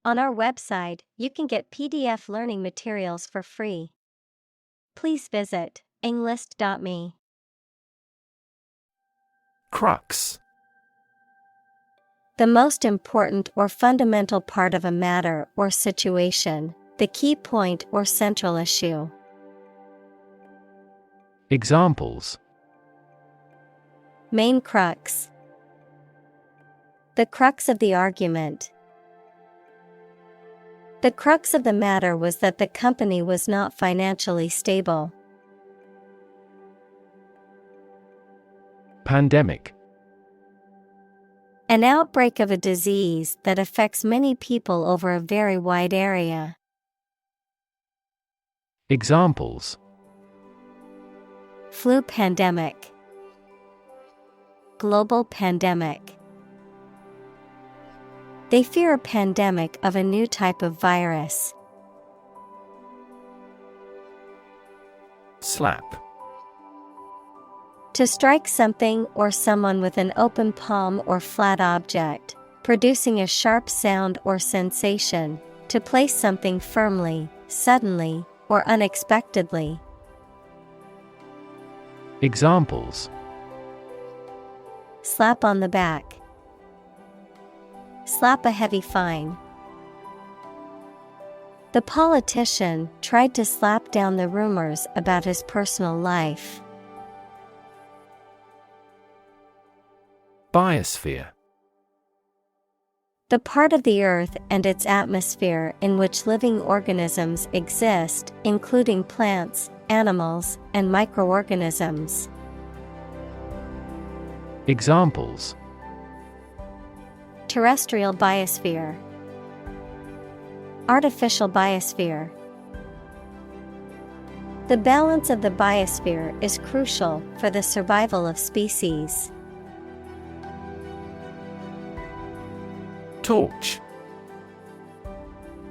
On our website, you can get PDF learning materials for free. Please visit englist.me. Crux. The most important or fundamental part of a matter or situation, the key point or central issue. Examples: Main crux. The crux of the argument. The crux of the matter was that the company was not financially stable. Pandemic. An outbreak of a disease that affects many people over a very wide area. Examples: Flu pandemic. Global pandemic. They fear a pandemic of a new type of virus. Slap. To strike something or someone with an open palm or flat object, producing a sharp sound or sensation, to place something firmly, suddenly, or unexpectedly. Examples: Slap on the back. Slap a heavy fine. The politician tried to slap down the rumors about his personal life. Biosphere. The part of the Earth and its atmosphere in which living organisms exist, including plants, animals, and microorganisms. Examples: Terrestrial biosphere. Artificial biosphere. The balance of the biosphere is crucial for the survival of species. Torch.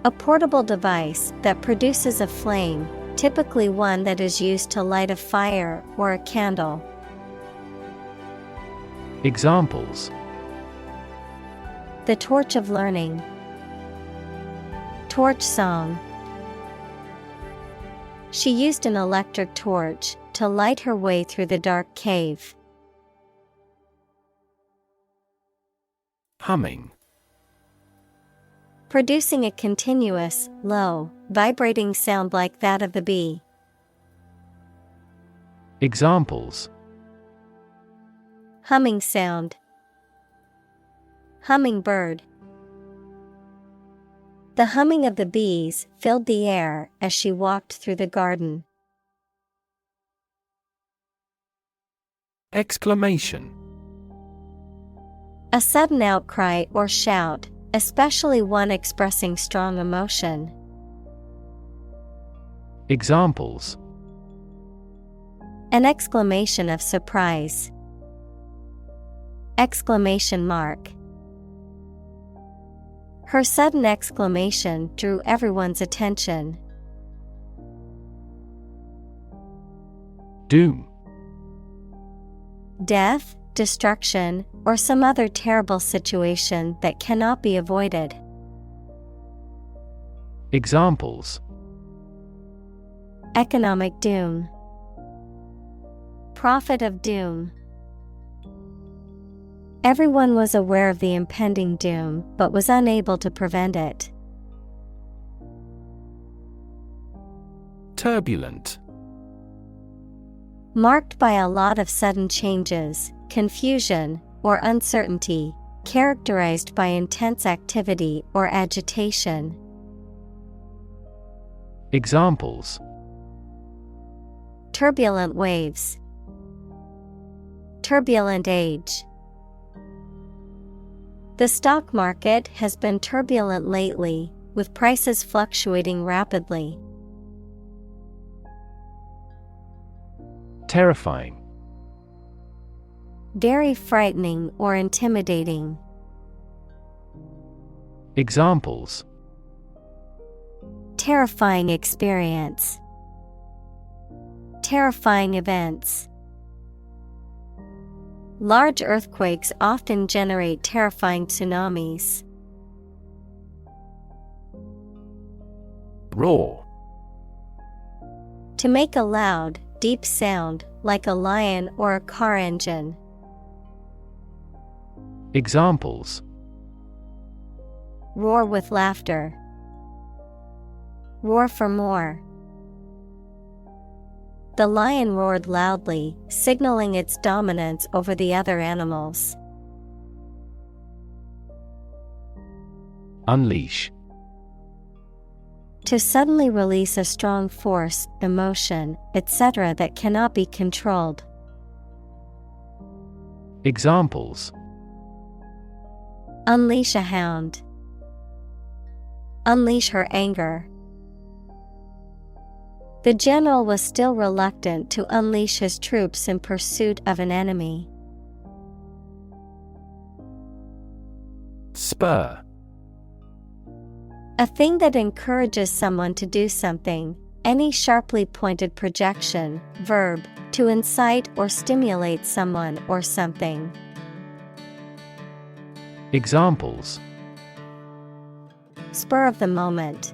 A portable device that produces a flame, typically one that is used to light a fire or a candle. Examples: The torch of learning. Torch song. She used an electric torch to light her way through the dark cave. Humming. Producing a continuous, low, vibrating sound like that of the bee. Examples: Humming sound. Hummingbird. The humming of the bees filled the air as she walked through the garden. Exclamation. A sudden outcry or shout, especially one expressing strong emotion. Examples: An exclamation of surprise. Exclamation mark. Her sudden exclamation drew everyone's attention. Doom. Death, destruction, or some other terrible situation that cannot be avoided. Examples: Economic doom. Prophet of doom. Everyone was aware of the impending doom but was unable to prevent it. Turbulent. Marked by a lot of sudden changes, confusion, or uncertainty, characterized by intense activity or agitation. Examples: Turbulent waves. Turbulent age. The stock market has been turbulent lately, with prices fluctuating rapidly. Terrifying. Very frightening or intimidating. Examples: Terrifying experience. Terrifying events. Large earthquakes often generate terrifying tsunamis. Roar. To make a loud, deep sound, like a lion or a car engine. Examples: Roar with laughter. Roar for more. The lion roared loudly, signaling its dominance over the other animals. Unleash. To suddenly release a strong force, emotion, etc. that cannot be controlled. Examples: Unleash a hound. Unleash her anger. The general was still reluctant to unleash his troops in pursuit of an enemy. Spur. A thing that encourages someone to do something, any sharply pointed projection, verb, to incite or stimulate someone or something. Examples: Spur of the moment.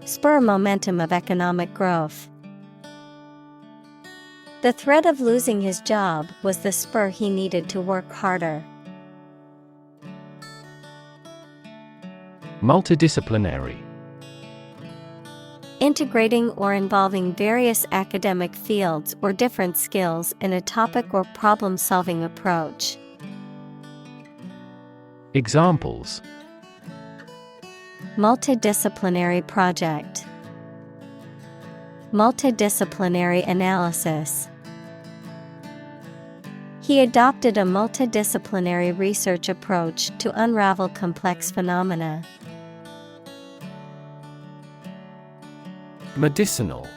Spur momentum of economic growth. The threat of losing his job was the spur he needed to work harder. Multidisciplinary. Integrating or involving various academic fields or different skills in a topic or problem-solving approach. Examples: Multidisciplinary project. Multidisciplinary analysis. He adopted a multidisciplinary research approach to unravel complex phenomena. Medicinal.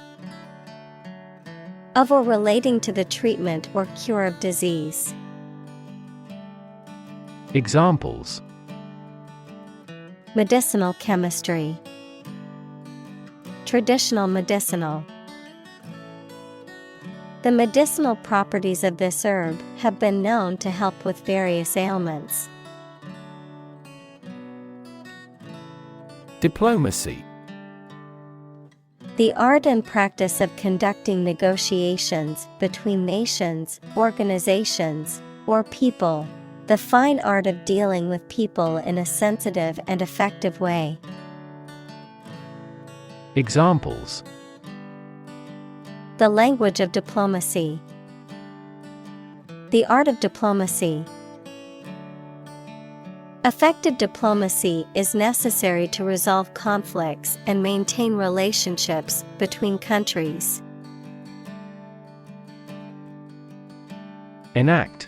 Of or relating to the treatment or cure of disease. Examples: Medicinal chemistry. Traditional medicinal. The medicinal properties of this herb have been known to help with various ailments. Diplomacy. The art and practice of conducting negotiations between nations, organizations, or people. The fine art of dealing with people in a sensitive and effective way. Examples: The language of diplomacy. The art of diplomacy. Effective diplomacy is necessary to resolve conflicts and maintain relationships between countries. Enact.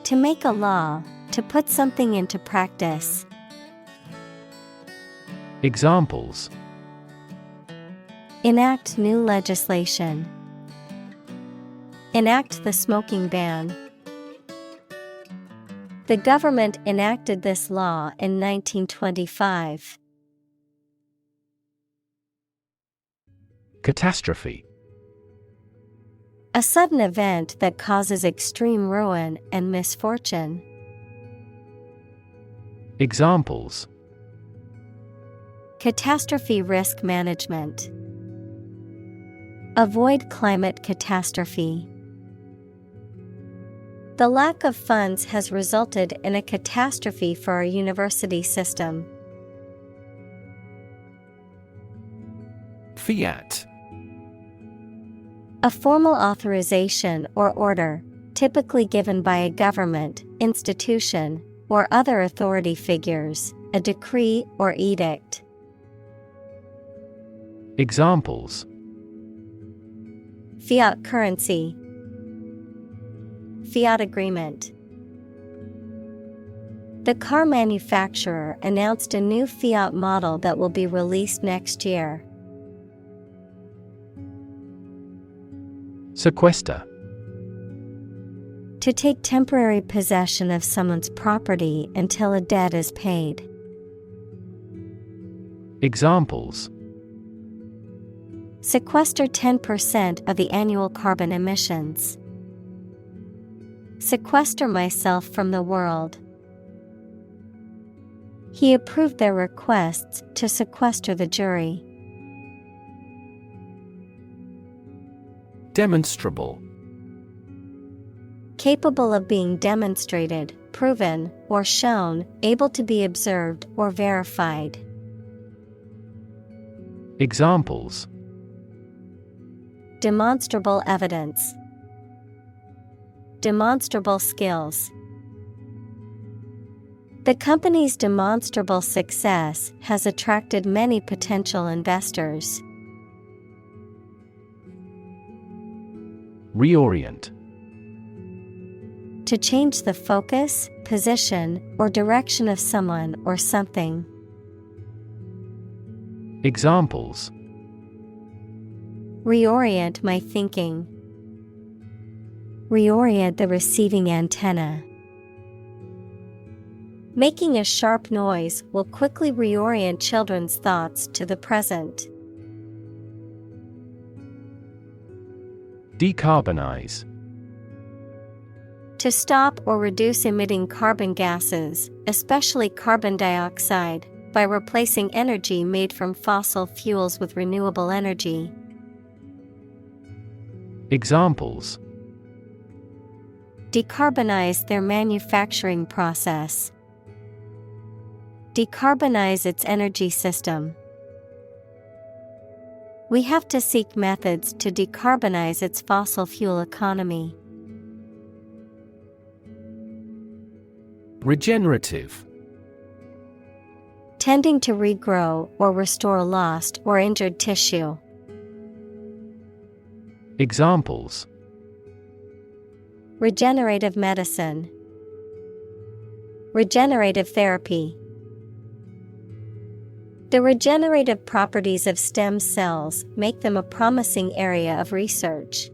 To make a law, to put something into practice. Examples: Enact new legislation. Enact the smoking ban. The government enacted this law in 1925. Catastrophe. A sudden event that causes extreme ruin and misfortune. Examples: Catastrophe risk management. Avoid climate catastrophe. The lack of funds has resulted in a catastrophe for our university system. Fiat. A formal authorization or order, typically given by a government, institution, or other authority figures, a decree or edict. Examples: Fiat currency. Fiat agreement. The car manufacturer announced a new Fiat model that will be released next year. Sequester. To take temporary possession of someone's property until a debt is paid. Examples: Sequester 10% of the annual carbon emissions. Sequester myself from the world. He approved their requests to sequester the jury. Demonstrable. Capable of being demonstrated, proven, or shown, able to be observed or verified. Examples: Demonstrable evidence. Demonstrable skills. The company's demonstrable success has attracted many potential investors. Reorient. To change the focus, position, or direction of someone or something. Examples: Reorient my thinking. Reorient the receiving antenna. Making a sharp noise will quickly reorient children's thoughts to the present. Decarbonize. To stop or reduce emitting carbon gases, especially carbon dioxide, by replacing energy made from fossil fuels with renewable energy. Examples: Decarbonize their manufacturing process. Decarbonize its energy system. We have to seek methods to decarbonize its fossil fuel economy. Regenerative. Tending to regrow or restore lost or injured tissue. Examples: Regenerative medicine. Regenerative therapy. The regenerative properties of stem cells make them a promising area of research.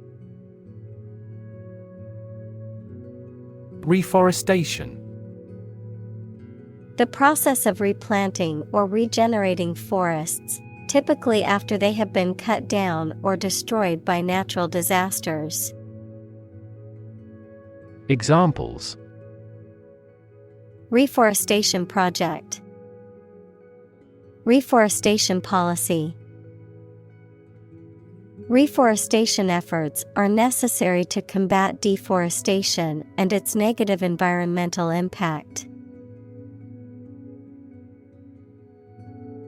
Reforestation. The process of replanting or regenerating forests, typically after they have been cut down or destroyed by natural disasters. Examples: Reforestation project. Reforestation policy. Reforestation efforts are necessary to combat deforestation and its negative environmental impact.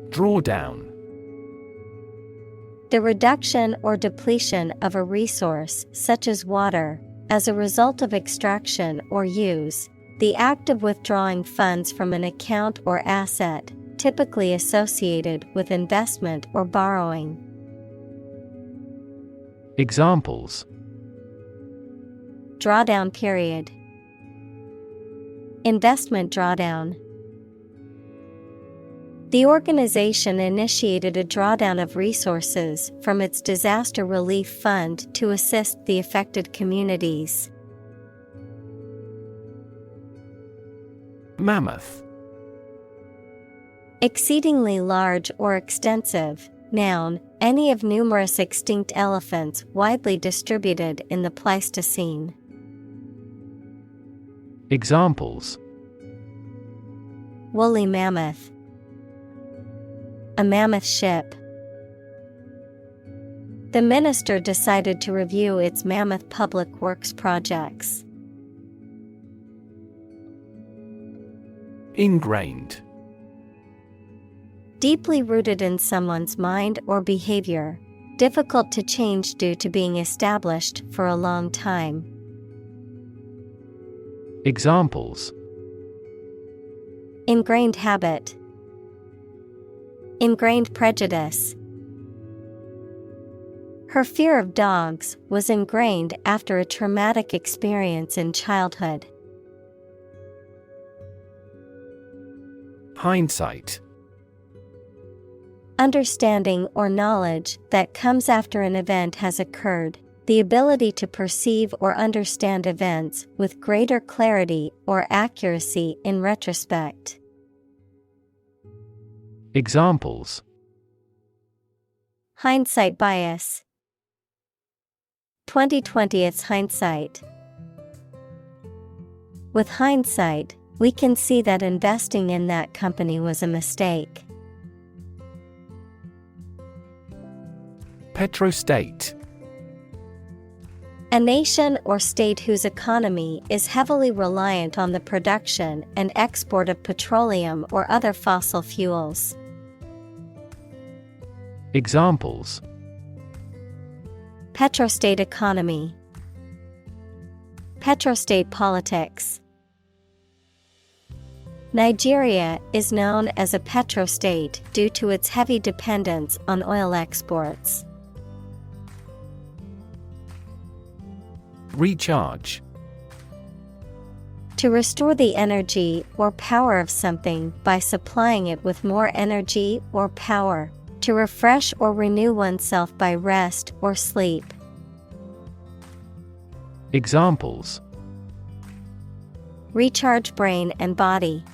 Drawdown. The reduction or depletion of a resource, such as water, as a result of extraction or use, the act of withdrawing funds from an account or asset, typically associated with investment or borrowing. Examples: Drawdown period. Investment drawdown. The organization initiated a drawdown of resources from its disaster relief fund to assist the affected communities. Mammoth. Exceedingly large or extensive. Noun, any of numerous extinct elephants widely distributed in the Pleistocene. Examples: Woolly mammoth. A mammoth ship. The minister decided to review its mammoth public works projects. Ingrained. Deeply rooted in someone's mind or behavior, difficult to change due to being established for a long time. Examples: Ingrained habit. Ingrained prejudice. Her fear of dogs was ingrained after a traumatic experience in childhood. Hindsight. Understanding or knowledge that comes after an event has occurred, the ability to perceive or understand events with greater clarity or accuracy in retrospect. Examples: Hindsight bias. 20/20's hindsight. With hindsight, We can see that investing in that company was a mistake. Petrostate. A nation or state whose economy is heavily reliant on the production and export of petroleum or other fossil fuels. Examples: Petrostate economy, petrostate politics. Nigeria is known as a petrostate due to its heavy dependence on oil exports. Recharge. To restore the energy or power of something by supplying it with more energy or power. To refresh or renew oneself by rest or sleep. Examples: Recharge brain and body.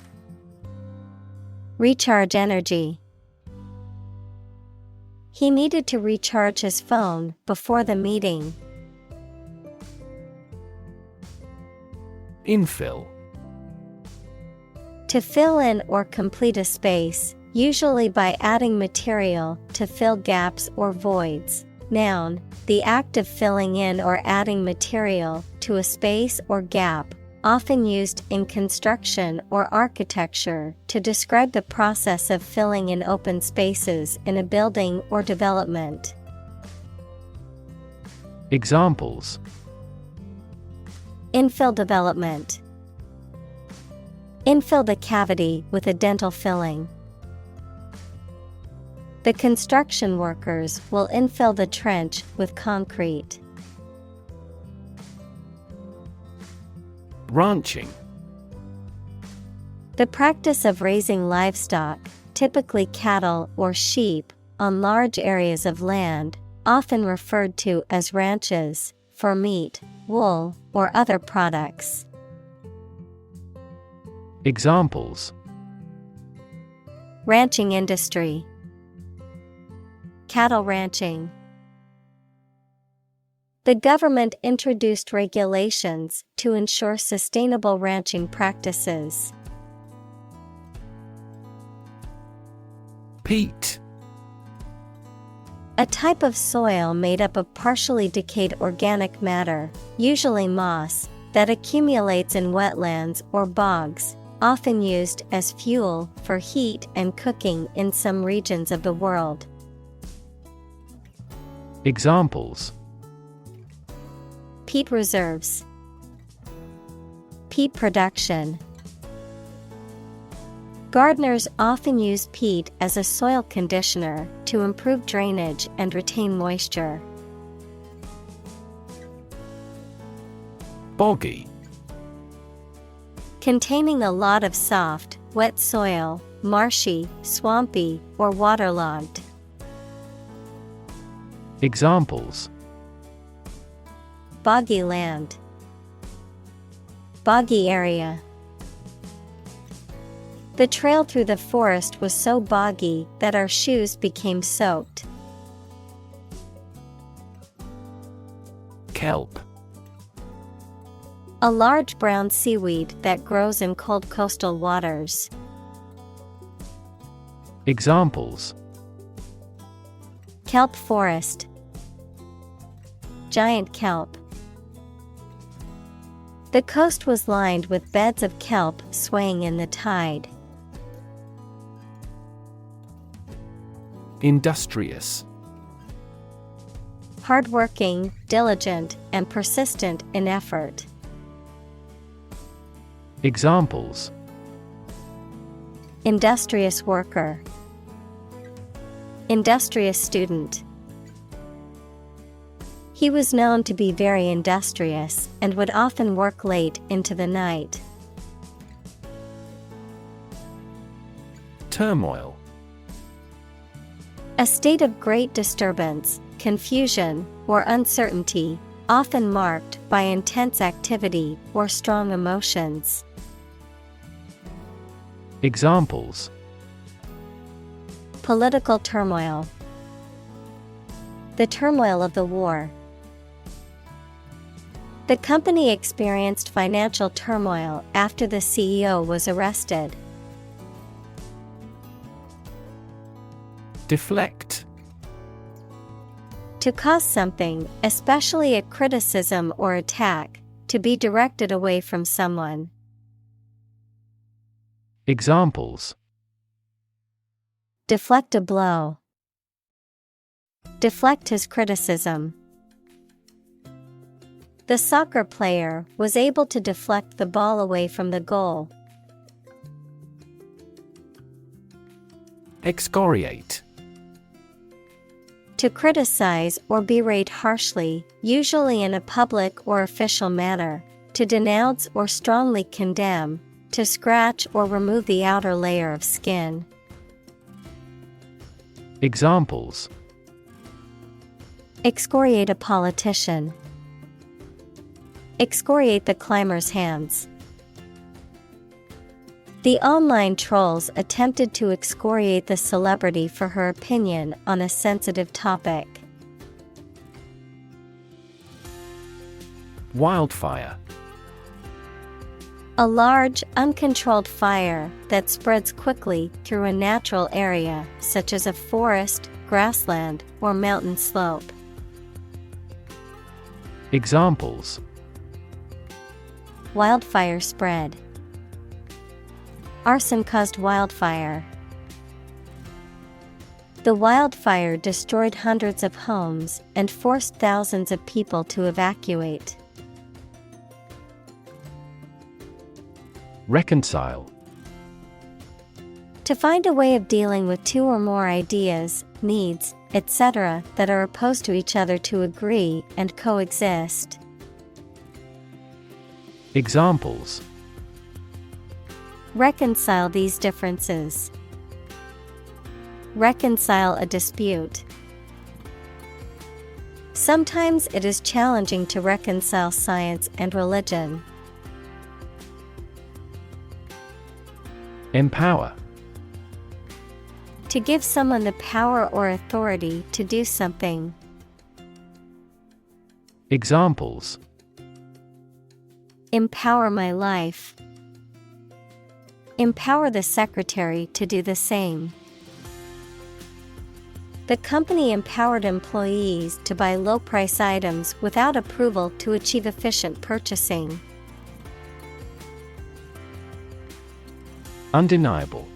Recharge energy. He needed to recharge his phone before the meeting. Infill. To fill in or complete a space, usually by adding material to fill gaps or voids. Noun, the act of filling in or adding material to a space or gap, often used in construction or architecture to describe the process of filling in open spaces in a building or development. Examples: Infill development. Infill the cavity with a dental filling. The construction workers will infill the trench with concrete. Ranching. The practice of raising livestock, typically cattle or sheep, on large areas of land, often referred to as ranches, for meat, wool, or other products. Examples: Ranching industry. Cattle ranching. The government introduced regulations to ensure sustainable ranching practices. Peat. A type of soil made up of partially decayed organic matter, usually moss, that accumulates in wetlands or bogs, often used as fuel for heat and cooking in some regions of the world. Examples: Peat reserves. Peat production. Gardeners often use peat as a soil conditioner to improve drainage and retain moisture. Boggy. Containing a lot of soft, wet soil, marshy, swampy, or waterlogged. Examples: Boggy land. Boggy area. The trail through the forest was so boggy that our shoes became soaked. Kelp. A large brown seaweed that grows in cold coastal waters. Examples: Kelp forest. Giant kelp. The coast was lined with beds of kelp swaying in the tide. Industrious. Hardworking, diligent, and persistent in effort. Examples: Industrious worker. Industrious student. He was known to be very industrious and would often work late into the night. Turmoil. A state of great disturbance, confusion, or uncertainty, often marked by intense activity or strong emotions. Examples: Political turmoil. The turmoil of the war. The company experienced financial turmoil after the CEO was arrested. Deflect. To cause something, especially a criticism or attack, to be directed away from someone. Examples: Deflect a blow. Deflect his criticism. The soccer player was able to deflect the ball away from the goal. Excoriate. To criticize or berate harshly, usually in a public or official manner. To denounce or strongly condemn. To scratch or remove the outer layer of skin. Examples: Excoriate a politician. Excoriate the climber's hands. The online trolls attempted to excoriate the celebrity for her opinion on a sensitive topic. Wildfire. A large, uncontrolled fire that spreads quickly through a natural area, such as a forest, grassland, or mountain slope. Examples: Wildfire spread. Arson caused wildfire. The wildfire destroyed hundreds of homes and forced thousands of people to evacuate. Reconcile. To find a way of dealing with two or more ideas, needs, etc. that are opposed to each other to agree and coexist. Examples: Reconcile these differences. Reconcile a dispute. Sometimes it is challenging to reconcile science and religion. Empower. To give someone the power or authority to do something. Examples: Empower my life. Empower the secretary to do the same. The company empowered employees to buy low-price items without approval to achieve efficient purchasing. Undeniable.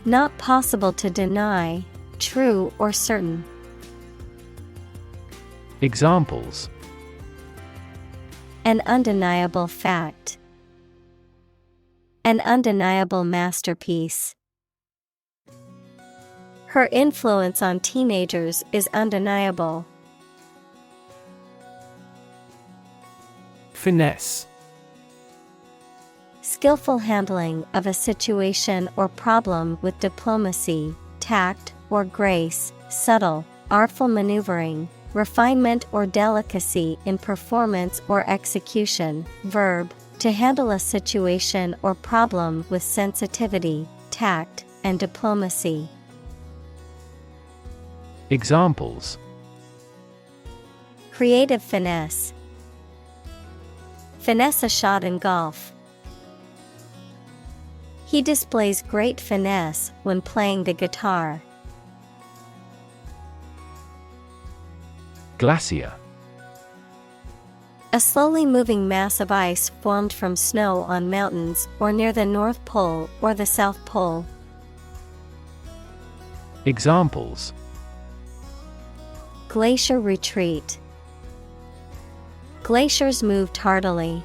Not possible to deny, true or certain. Examples: An undeniable fact. An undeniable masterpiece. Her influence on teenagers is undeniable. Finesse. Skillful handling of a situation or problem with diplomacy, tact, or grace, subtle, artful maneuvering, refinement or delicacy in performance or execution. Verb, to handle a situation or problem with sensitivity, tact, and diplomacy. Examples: Creative finesse. Finesse a shot in golf. He displays great finesse when playing the guitar. Glacier. A slowly moving mass of ice formed from snow on mountains or near the North Pole or the South Pole. Examples: Glacier retreat. Glaciers moved tardily.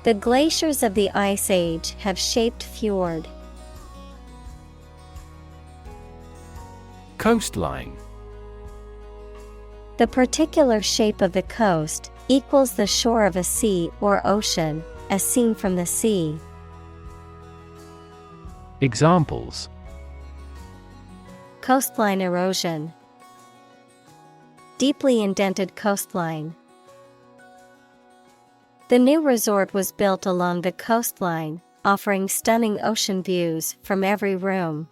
The glaciers of the Ice Age have shaped fjord. Coastline. The particular shape of the coast equals the shore of a sea or ocean, as seen from the sea. Examples: Coastline erosion. Deeply indented coastline. The new resort was built along the coastline, offering stunning ocean views from every room.